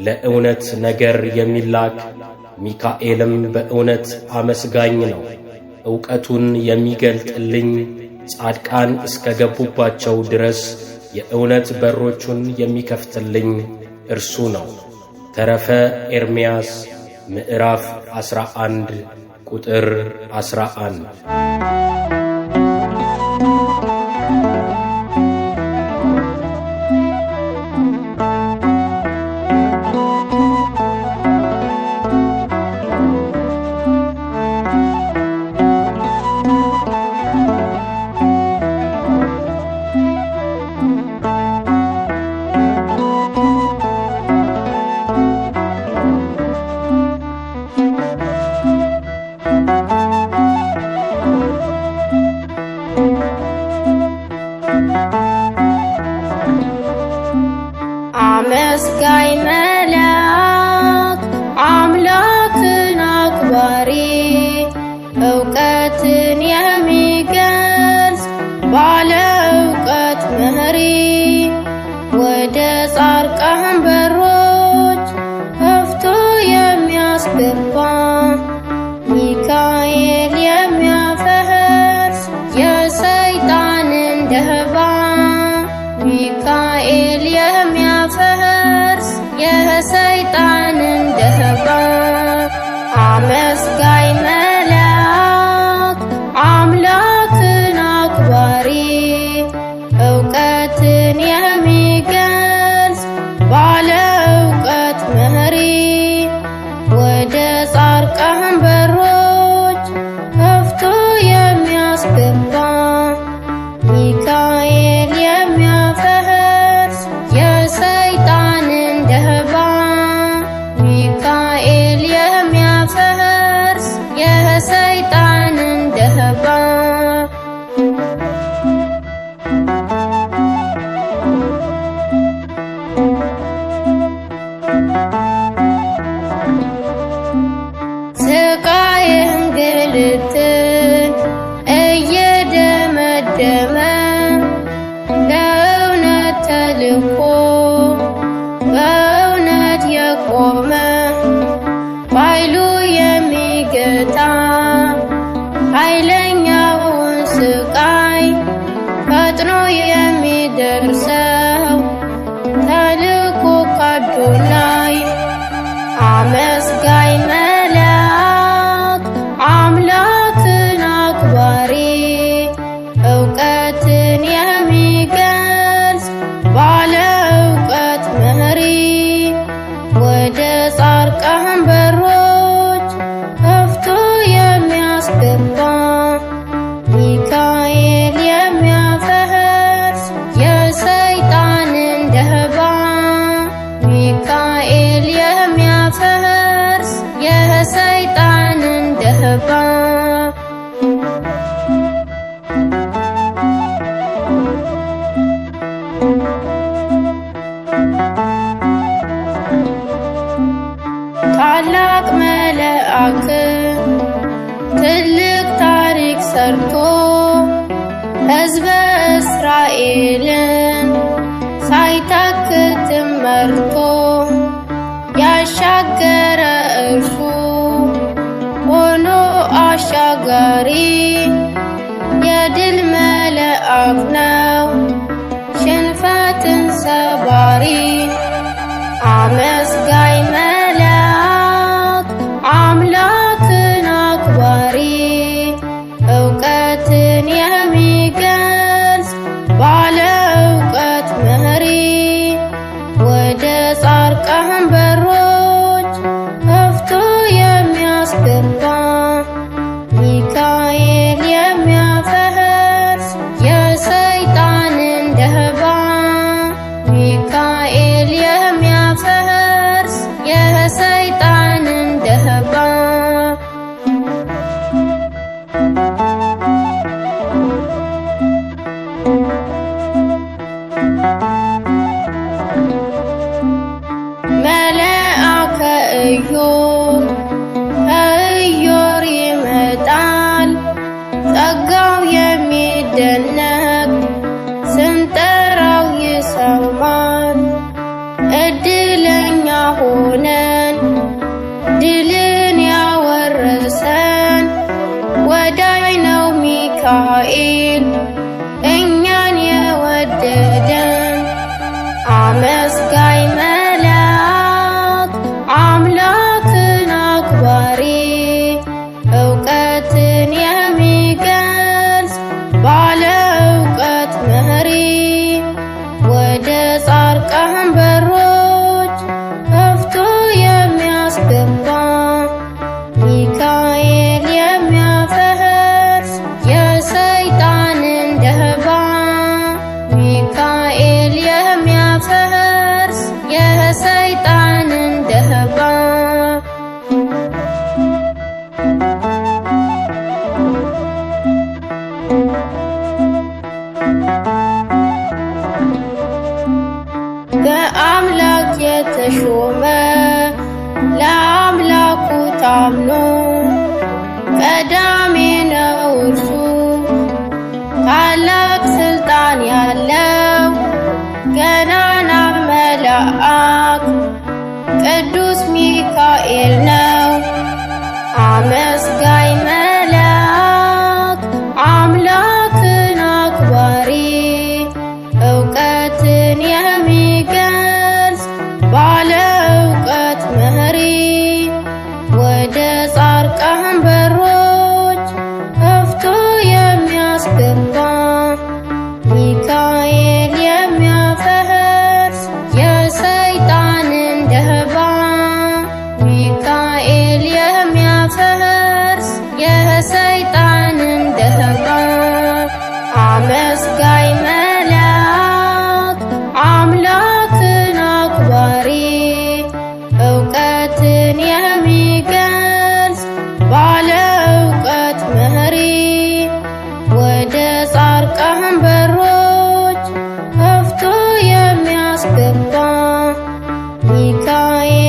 ለእውነት ነገር የሚላክ ሚካኤልም በእውነት አመስጋኝ ነው። ዕውቀቱን የሚገልጥልኝ ጻድቃን እስከ ገቡባቸው ድረስ የእውነት በሮቹን የሚከፍትልኝ እርሱ ነው። ተረፈ ኤርምያስ ምዕራፍ 11 ቁጥር 11። አመስጋኝ መልአክ አምላክን አክባሪ ዕውቀትን የሚገልጽ ባለ ዕውቀት መሪ ወደ ጻድቃን በሮች ከፍቶ የሚያስገባ ሚካኤል የሚያፈርስ የሰይጣንን ደባ ሚካኤል የሚያፈርስ የሰይጣንን ደባ አመስጋኝ መልአክ አምላክን አክባሪ ዕውቀትን የሚገልጽ ባለ ዕውቀት መሪ ወደ ጻድቃን በሮች ከፍቶ የሚያስገባ ሚካኤል የሚያፈርስ የሰይጣንን ደባ ሚካኤል የሚያፈርስ የሰይጣንን ደባ ስቃይ እንግልትን እየደመደመ ለእውነት ተልኮ በእውነት የቆመ ኃይሉ የሚገታ ኃይለኛውን ስቃይ ፈጥኖ የሚደርሰው ተልኮ ከአዶናይ አመስጋኝ መልአክ አምላክን አክባሪ ዕውቀትን የሚገልጽ ባለ ዕውቀት መሪ ወደ ጻድቃን በሮች ከፍቶ የሚያስገባ ሚካኤል የሚያፈርስ የሰይጣንን ደባ ሚካኤል የሚያፈርስ የሰይጣንን ደባ ታላቅ መልአክ ትልቅ ታሪክ ሰርቶ ሕዝበ እስራኤልን ሳይታክት መርቶ ያሻገረ እርሱ ሆኖ አሻጋሪ የድል መልአክ ነው ሽንፈትን ሰባሪ አመስጋኝ መልአክ አምላክን አክባሪ ዕውቀትን የሚገልጽ ባለ ዕውቀት መሪ ወደ ጻድቃን በሮች ከፍቶ የሚያስገባ ሚካኤል የሚያፈርስ የሰይጣንን ደባ ሚካኤል የሚያፈርስ የሰይጣንን ደባ መልአከ ኢዮር ከኢዮር ይመጣል ጸጋው የሚደነቅ ስንጠራው ይሰማል እድለኛ ሆኖ ታምኖ ቀዳሚ ነው እርሱ ታላቅ ስልጣን ያለው ገናና መልአክ ቅዱስ ሚካኤል ነው። አመስጋኝ መልአክ አምላክን አክባሪ እውቀትን የሚገልጽ ባለ እውቀት መሪ ወደ ጻድቃን በሮች ከፍቶ የሚያስገባ ሚካኤል የሚያፈርስ የሰይጣንን ደባ ሚካኤል የሚያፈርስ የሰይጣንን ደባ አመስጋኝ መልአክ አምላክን አክባሪ እውቀትን የሚገልጽ ባለ እውቀት መሪ ወደ ጻድቃን በሮች ከፍቶ የሚያስገባ ሚካኤል